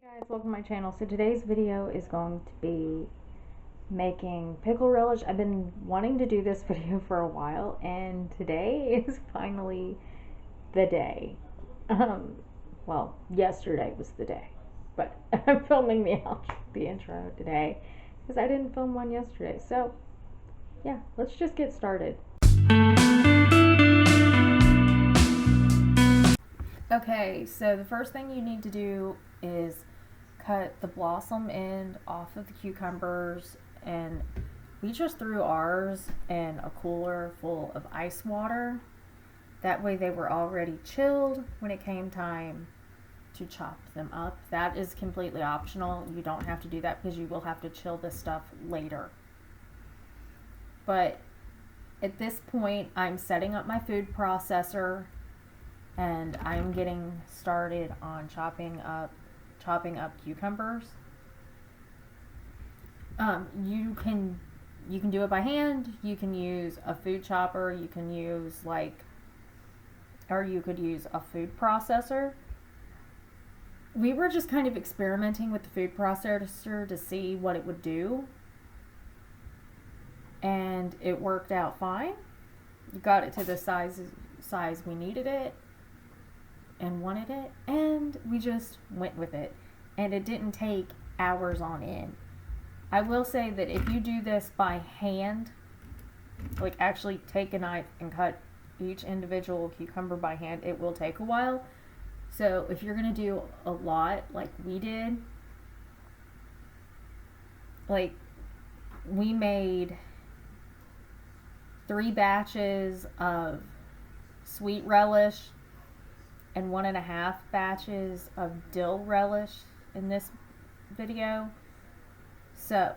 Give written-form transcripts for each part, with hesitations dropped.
Guys, welcome to my channel. So today's video is going to be making pickle relish. I've been wanting to do this video for a while, and today is finally the day. Well, yesterday was the day, but I'm filming the intro today because I didn't film one yesterday. So yeah, let's just get started. Okay, so the first thing you need to do is cut the blossom end off of the cucumbers, and we just threw ours in a cooler full of ice water. That way they were already chilled when it came time to chop them up. That is completely optional. You don't have to do that because you will have to chill this stuff later. But at this point, I'm setting up my food processor and I'm getting started on chopping up cucumbers. You can do it by hand. You can use a food chopper. You can use or you could use a food processor. We were just kind of experimenting with the food processor to see what it would do, and it worked out fine. You got it to the size we needed it and wanted it, and we just went with it, and it didn't take hours on end. I will say that if you do this by hand, like actually take a knife and cut each individual cucumber by hand, it will take a while. So if you're gonna do a lot like we did, like we made 3 batches of sweet relish and 1.5 batches of dill relish in this video. So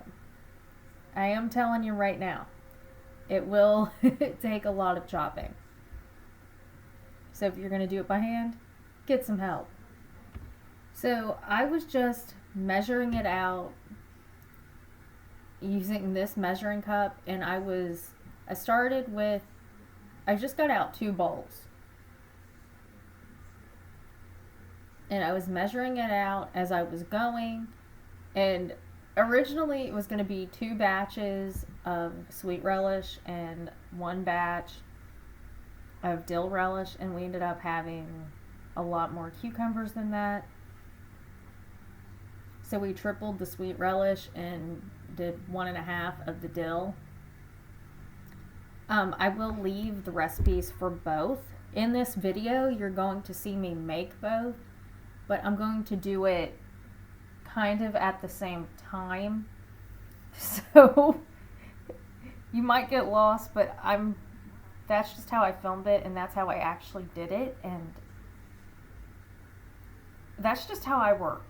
I am telling you right now, it will take a lot of chopping. So if you're going to do it by hand, get some help. So I was just measuring it out using this measuring cup, and I just got out 2 bowls. And I was measuring it out as I was going, and originally it was going to be 2 batches of sweet relish and 1 batch of dill relish, and we ended up having a lot more cucumbers than that. So we tripled the sweet relish and did 1.5 of the dill. I will leave the recipes for both. In this video, you're going to see me make both, but I'm going to do it kind of at the same time. So you might get lost, but that's just how I filmed it, and that's how I actually did it, and that's just how I work.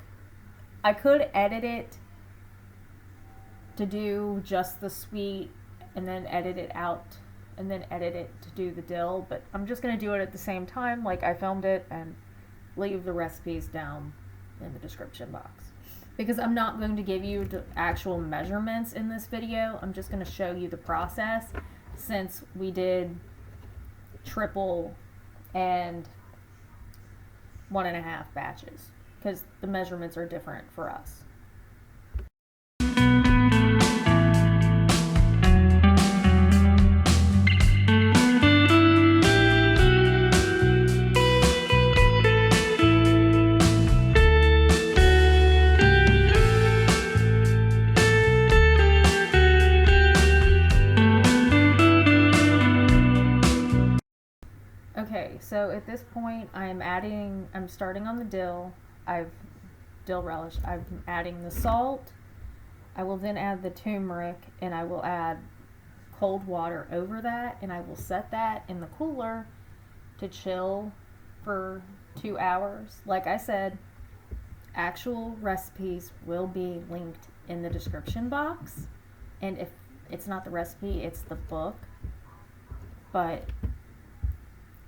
I could edit it to do just the sweet and then edit it out and then edit it to do the dill, but I'm just going to do it at the same time like I filmed it, and leave the recipes down in the description box. Because I'm not going to give you the actual measurements in this video. I'm just going to show you the process, since we did triple and 1.5 batches, because the measurements are different for us. Okay, so at this point I'm starting on the dill relish. I'm adding the salt. I will then add the turmeric, and I will add cold water over that, and I will set that in the cooler to chill for 2 hours. Like I said, actual recipes will be linked in the description box, and if it's not the recipe, it's the book. But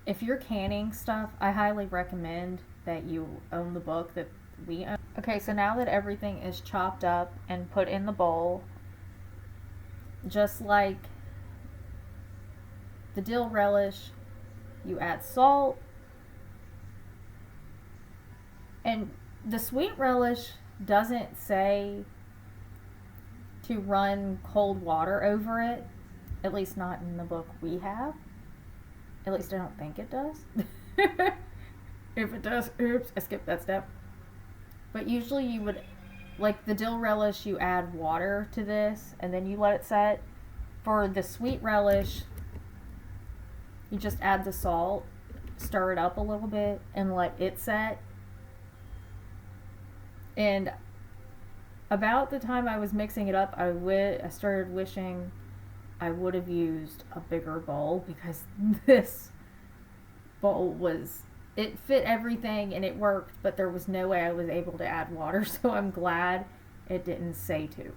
if you're canning stuff, I highly recommend that you own the book that we own. Okay, so now that everything is chopped up and put in the bowl, just like the dill relish, you add salt, and The sweet relish doesn't say to run cold water over it, at least not in the book we have. At least I don't think it does. If it does, oops, I skipped that step. But usually you would, like the dill relish, you add water to this and then you let it set. For the sweet relish, you just add the salt, stir it up a little bit, and let it set. And about the time I was mixing it up, I started wishing I would have used a bigger bowl, because this bowl it fit everything and it worked, but there was no way I was able to add water, so I'm glad it didn't say to.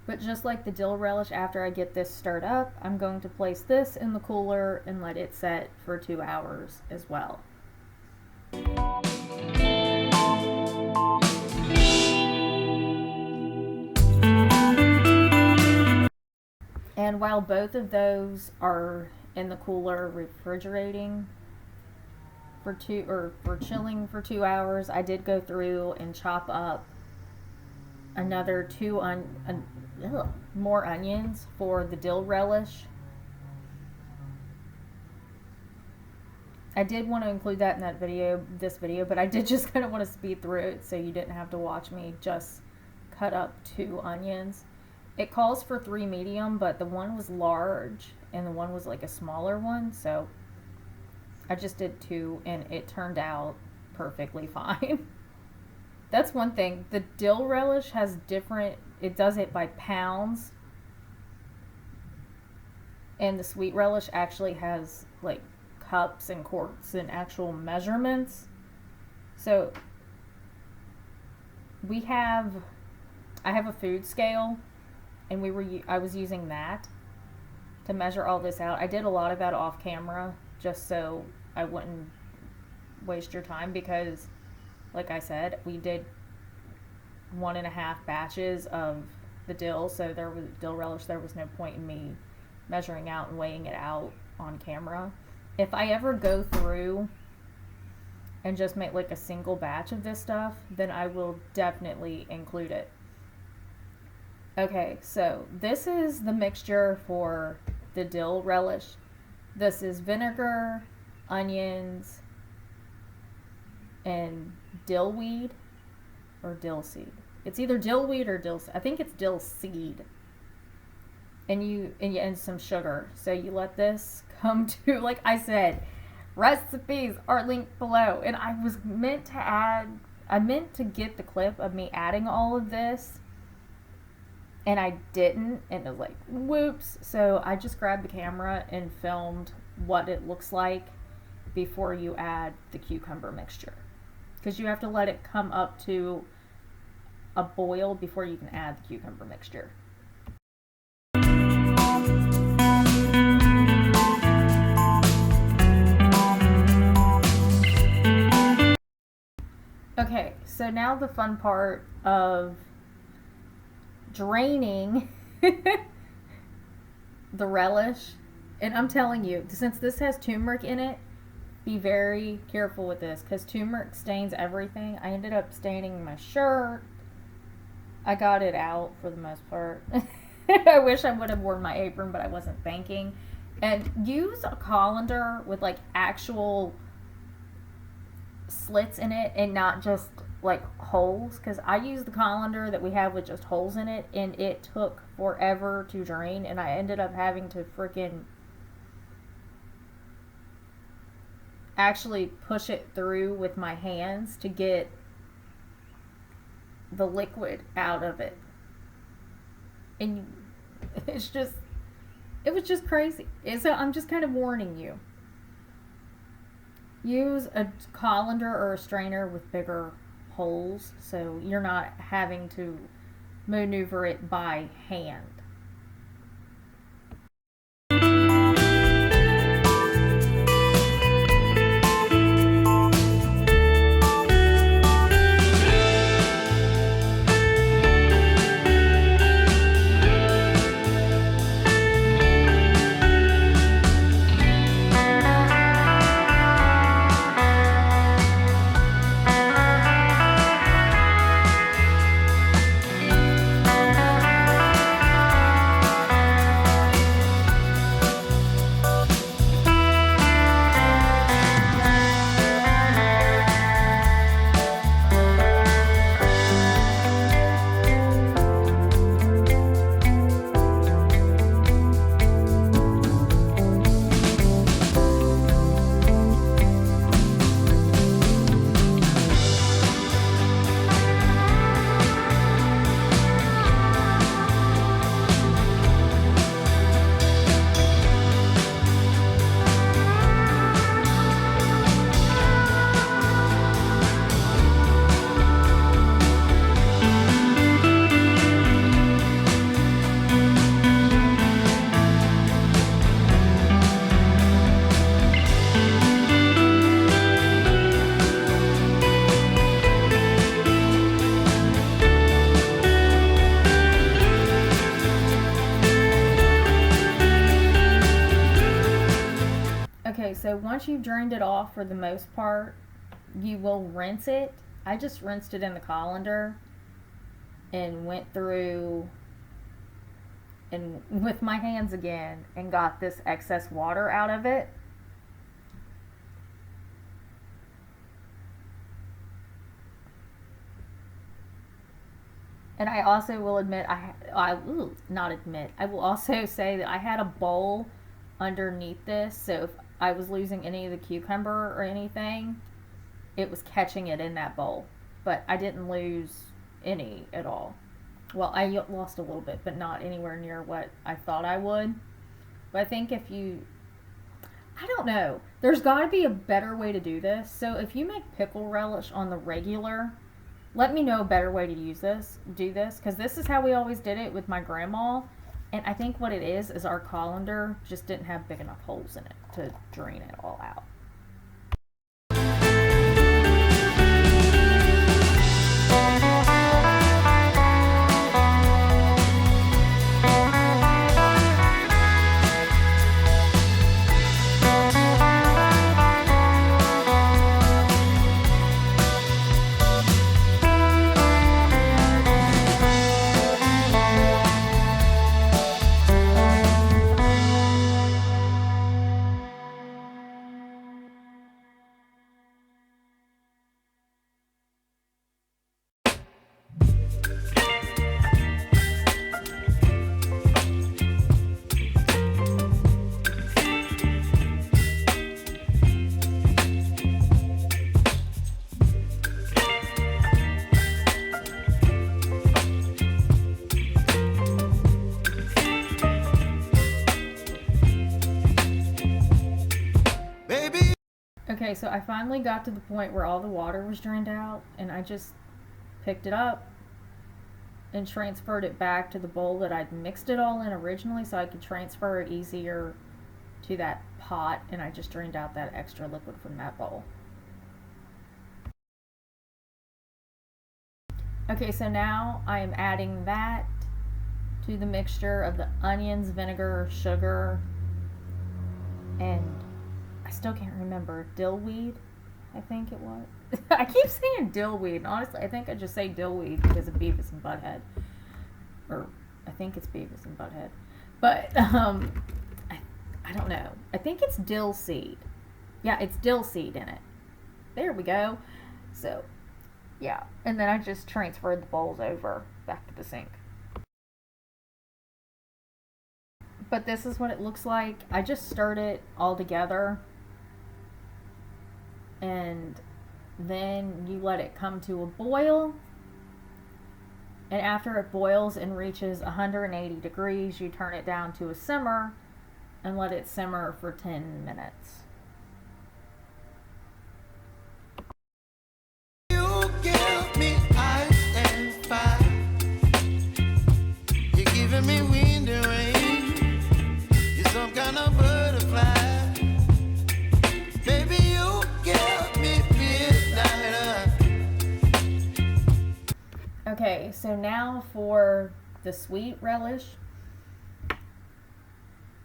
But just like the dill relish, after I get this stirred up, I'm going to place this in the cooler and let it set for 2 hours as well. And while both of those are in the cooler refrigerating for chilling for 2 hours, I did go through and chop up another more onions for the dill relish. I did want to include that in this video, but I did just kind of want to speed through it so you didn't have to watch me just cut up 2 onions. It calls for 3 medium, but the one was large and the one was like a smaller one, so I just did 2 and it turned out perfectly fine. That's one thing. The dill relish has it does it by pounds, and the sweet relish actually has like cups and quarts and actual measurements. So I have a food scale, and I was using that to measure all this out. I did a lot of that off camera just so I wouldn't waste your time, because like I said, we did 1.5 batches of the dill, so there was dill relish. There was no point in me measuring out and weighing it out on camera. If I ever go through and just make like a single batch of this stuff, then I will definitely include it. Okay, so this is the mixture for the dill relish. This is vinegar, onions, and dill weed or dill seed. It's either dill weed or dill. I think it's dill seed. And some sugar. So you let this come to, like I said, recipes are linked below. And I meant to get the clip of me adding all of this, and I didn't, and it was like, whoops. So I just grabbed the camera and filmed what it looks like before you add the cucumber mixture, because you have to let it come up to a boil before you can add the cucumber mixture. Okay, so now the fun part of draining the relish. And I'm telling you, since this has turmeric in it, be very careful with this, because turmeric stains everything. I ended up staining my shirt. I got it out for the most part. I wish I would have worn my apron, but I wasn't thinking. And use a colander with like actual slits in it and not just like holes, because I used the colander that we have with just holes in it, and it took forever to drain, and I ended up having to freaking actually push it through with my hands to get the liquid out of it. And it was just crazy. So I'm just kind of warning you. Use a colander or a strainer with bigger holes, so you're not having to maneuver it by hand. Okay, so once you've drained it off for the most part, you will rinse it. I just rinsed it in the colander and went through and with my hands again and got this excess water out of it. And I also will admit, I will also say that I had a bowl underneath this, so if I was losing any of the cucumber or anything, it was catching it in that bowl. But I didn't lose any at all. Well, I lost a little bit, but not anywhere near what I thought I would. But I think I don't know. There's got to be a better way to do this. So if you make pickle relish on the regular, let me know a better way to do this, because this is how we always did it with my grandma. And I think what it is our colander just didn't have big enough holes in it to drain it all out. Okay, so I finally got to the point where all the water was drained out, and I just picked it up and transferred it back to the bowl that I'd mixed it all in originally, so I could transfer it easier to that pot, and I just drained out that extra liquid from that bowl. Okay, so now I am adding that to the mixture of the onions, vinegar, sugar, and I still can't remember, dillweed, I think it was. I keep saying dillweed, and honestly, I think I just say dillweed because of Beavis and Butthead. Or, I think it's Beavis and Butthead. But, I don't know. I think it's dill seed. Yeah, it's dill seed in it. There we go. So, yeah. And then I just transferred the bowls over back to the sink. But this is what it looks like. I just stirred it all together. And then you let it come to a boil. And after it boils and reaches 180 degrees, you turn it down to a simmer and let it simmer for 10 minutes. You give Okay, so now for the sweet relish,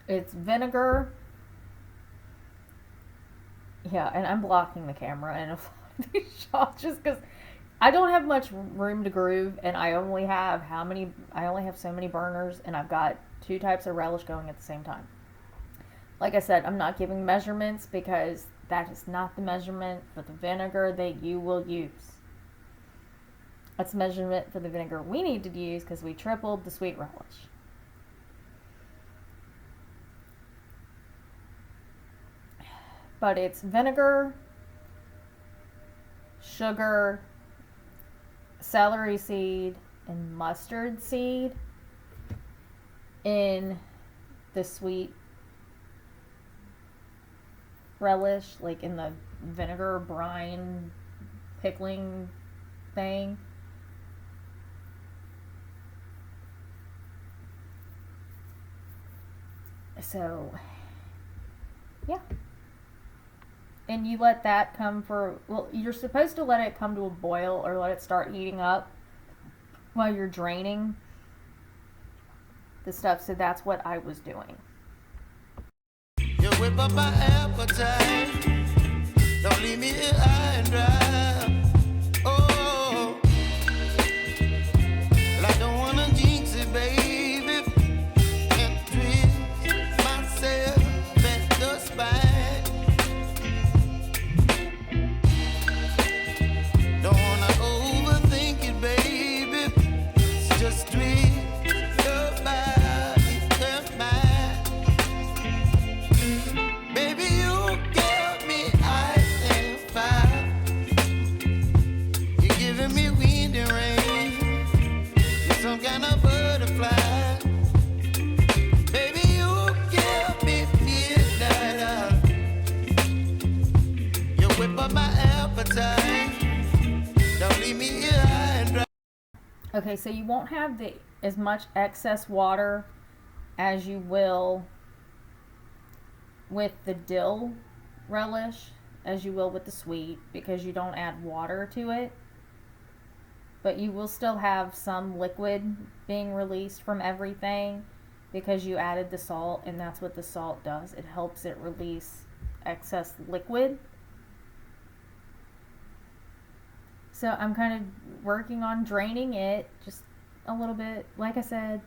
it's vinegar. Yeah, and I'm blocking the camera in a lot of these shots just because I don't have much room to groove, and I only have I only have so many burners, and I've got two types of relish going at the same time. Like I said, I'm not giving measurements because that is not the measurement for the vinegar that you will use. That's measurement for the vinegar we need to use because we tripled the sweet relish. But it's vinegar, sugar, celery seed, and mustard seed in the sweet relish, like in the vinegar brine pickling thing. So, yeah. And you let that come you're supposed to let it come to a boil or let it start heating up while you're draining the stuff. So that's what I was doing. You whip up my appetite. Don't leave me here high and dry. Oh, well, I don't wanna jinx it, baby. And twist myself at the spine. Don't wanna overthink it, baby. It's just twist your body and mine. Baby, you give me ice and fire. You're giving me wind and rain. You're some kind of butterfly. Baby, you give me midnight. You whip up my appetite. Don't leave me here high and dry. Okay, so you won't have as much excess water as you will with the dill relish as you will with the sweet because you don't add water to it. But you will still have some liquid being released from everything because you added the salt, and that's what the salt does. It helps it release excess liquid. So I'm kind of working on draining it just a little bit. Like I said,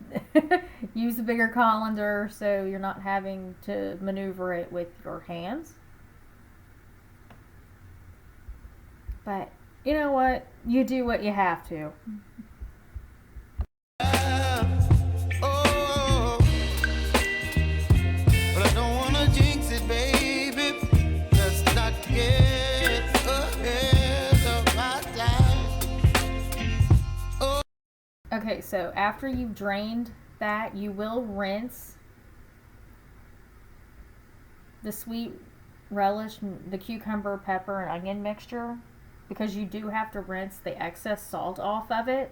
use a bigger colander so you're not having to maneuver it with your hands. But you know what? You do what you have to. Oh, but I don't wanna jinx it, baby. Let's not get ahead of my time. Oh. Okay, so after you've drained that, you will rinse the sweet relish, the cucumber, pepper, and onion mixture because you do have to rinse the excess salt off of it.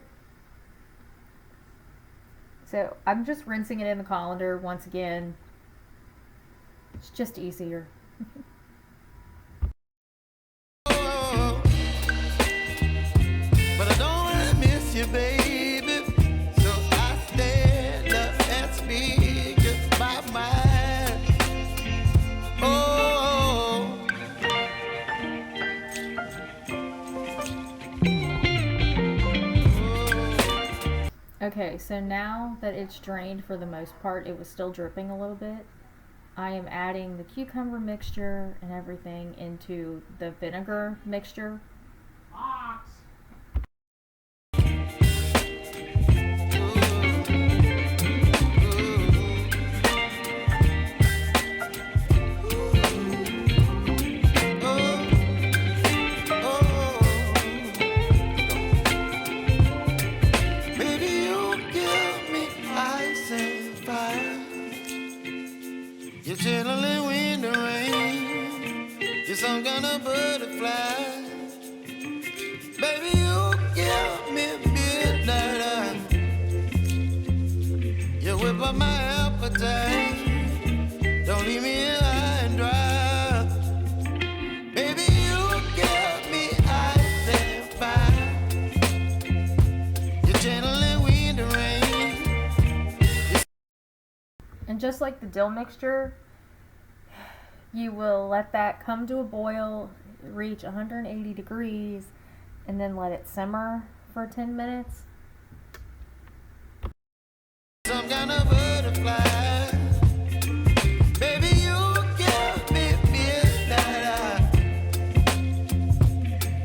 So I'm just rinsing it in the colander once again. It's just easier. Oh, but I don't wanna miss you, baby. So I stand up and speak just my mind. Oh. Okay, so now that it's drained for the most part, it was still dripping a little bit. I am adding the cucumber mixture and everything into the vinegar mixture. You're chilling wind and rain. You're some kind of butterfly. Baby, you give me midnight. You whip up my appetite. Don't leave me here high and dry. Baby, you give me ice and fire. just like the dill mixture, you will let that come to a boil, reach 180 degrees, and then let it simmer for 10 minutes. Some kind of butterfly. Baby, you give me midnight.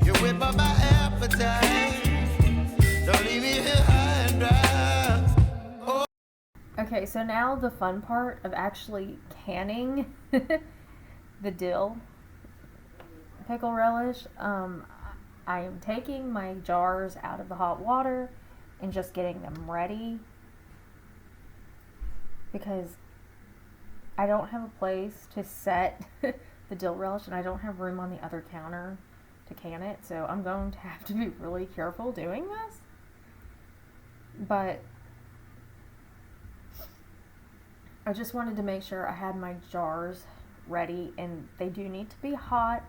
You whip up my appetite. Don't leave me here high and dry. Oh. Okay, so now the fun part of actually canning the dill pickle relish. I am taking my jars out of the hot water and just getting them ready because I don't have a place to set the dill relish and I don't have room on the other counter to can it, so I'm going to have to be really careful doing this. But I just wanted to make sure I had my jars ready, and they do need to be hot.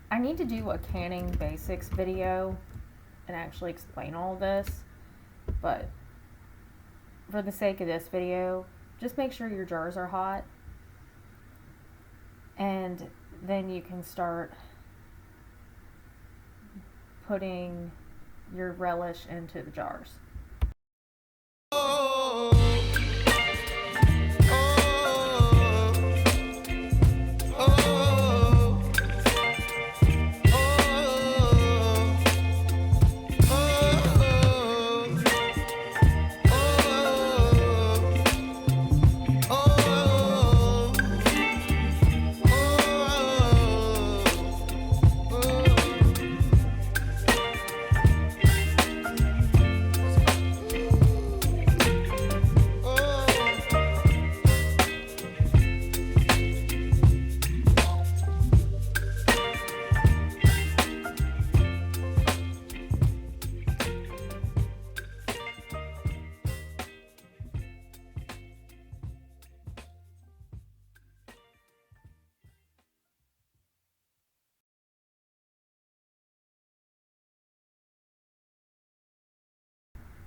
I need to do a canning basics video and actually explain all this, but for the sake of this video, just make sure your jars are hot, and then you can start putting your relish into the jars. Oh, oh, oh,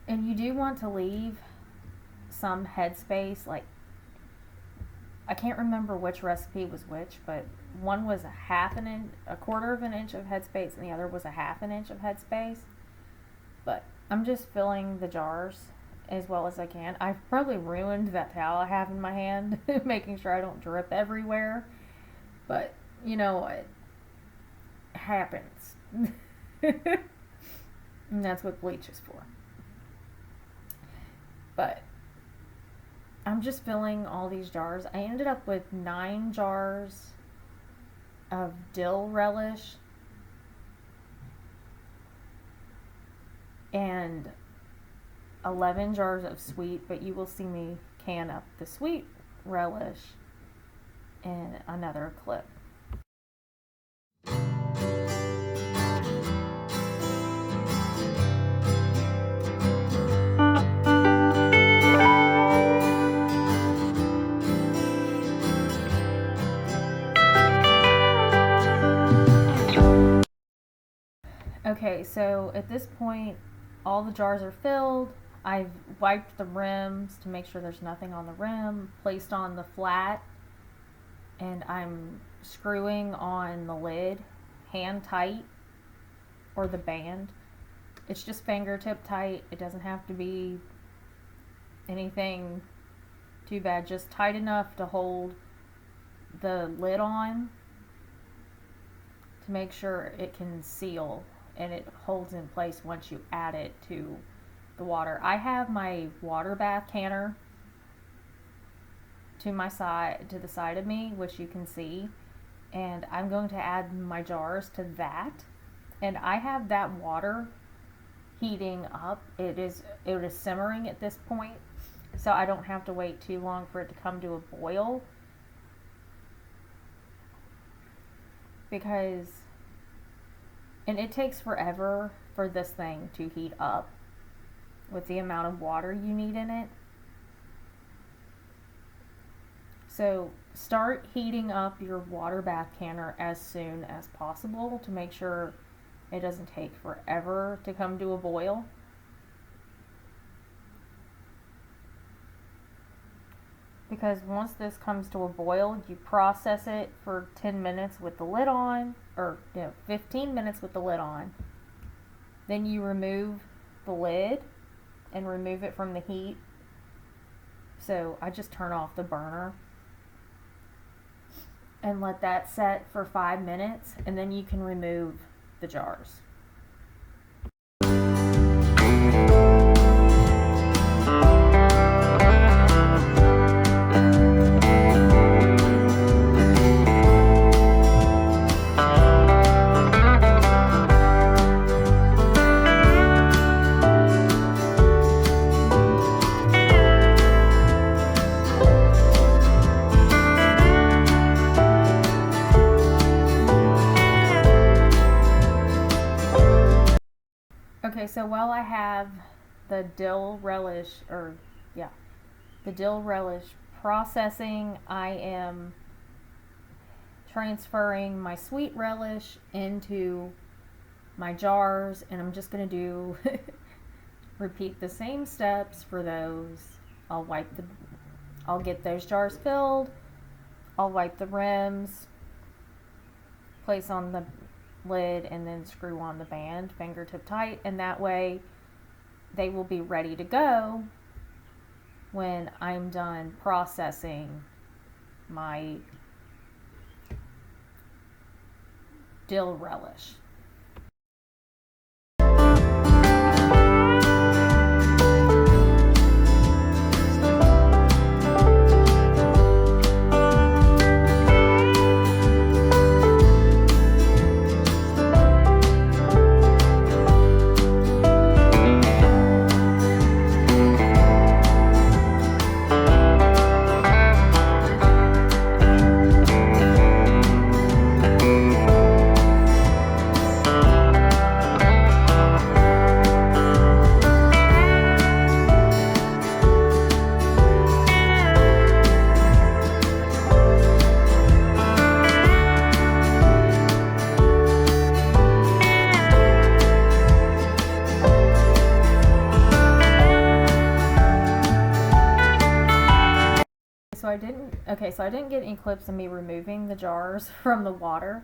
And you do want to leave some headspace, like, I can't remember which recipe was which, but one was a quarter of an inch of headspace, and the other was a half an inch of headspace. But I'm just filling the jars as well as I can. I've probably ruined that towel I have in my hand, making sure I don't drip everywhere. But, you know, it happens. And that's what bleach is for. But I'm just filling all these jars. I ended up with 9 jars of dill relish and 11 jars of sweet, but you will see me can up the sweet relish in another clip. Okay, so at this point, all the jars are filled. I've wiped the rims to make sure there's nothing on the rim, placed on the flat, and I'm screwing on the lid hand tight, or the band. It's just fingertip tight. It doesn't have to be anything too bad, just tight enough to hold the lid on to make sure it can seal and it holds in place once you add it to the water. I have my water bath canner to the side of me, which you can see, and I'm going to add my jars to that, and I have that water heating up. It is simmering at this point, so I don't have to wait too long for it to come to a boil, and it takes forever for this thing to heat up with the amount of water you need in it. So start heating up your water bath canner as soon as possible to make sure it doesn't take forever to come to a boil. because once this comes to a boil, you process it for 10 minutes with the lid on, or 15 minutes with the lid on. Then you remove the lid and remove it from the heat. So I just turn off the burner and let that set for 5 minutes, and then you can remove the jars. Okay, so while I have the dill relish, the dill relish processing, I am transferring my sweet relish into my jars, and I'm just going to do repeat the same steps for those. I'll get those jars filled, I'll wipe the rims, place on the lid, and then screw on the band fingertip tight, and that way they will be ready to go when I'm done processing my dill relish. So I didn't get any clips of me removing the jars from the water,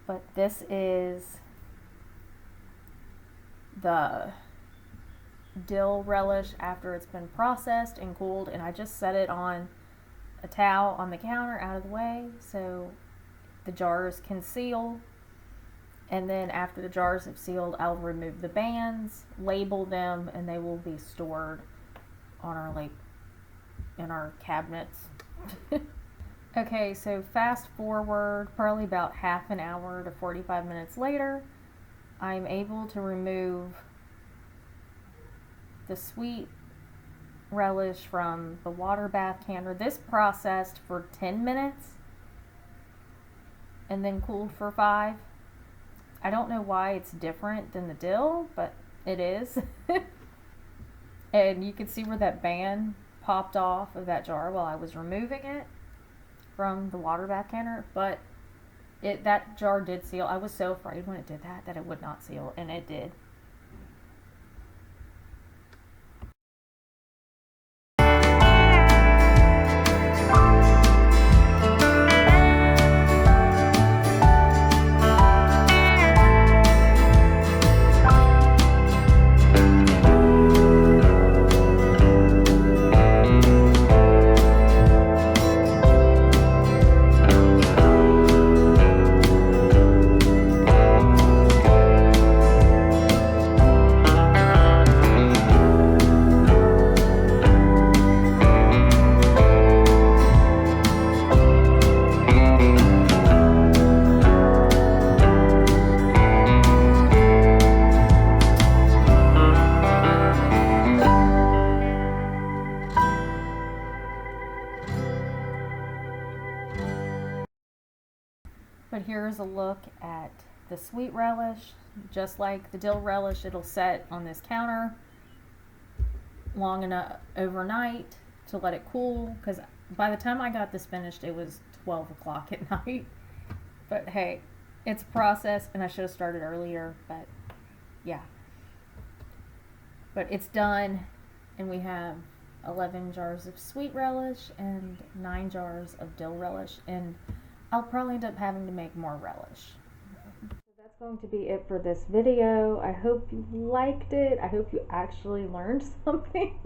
but this is the dill relish after it's been processed and cooled, and I just set it on a towel on the counter out of the way so the jars can seal. And then after the jars have sealed, I'll remove the bands, label them, and they will be stored on in our cabinets. Okay, so fast forward probably about half an hour to 45 minutes later, I'm able to remove the sweet relish from the water bath canner. This processed for 10 minutes and then cooled for 5. I don't know why it's different than the dill, but it is. And you can see where that band popped off of that jar while I was removing it from the water bath canner, but that jar did seal. I was so afraid when it did that it would not seal, and it did. But here's a look at the sweet relish. Just like the dill relish, it'll set on this counter long enough overnight to let it cool, because by the time I got this finished it was 12 o'clock at night. But hey, it's a process, and I should have started earlier, but yeah. But it's done, and we have 11 jars of sweet relish, and 9 jars of dill relish, and I'll probably end up having to make more relish. So that's going to be it for this video. I hope you liked it. I hope you actually learned something.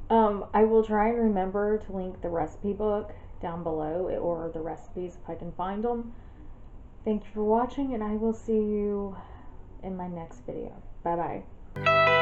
I will try and remember to link the recipe book down below, or the recipes if I can find them. Thank you for watching, and I will see you in my next video. Bye bye.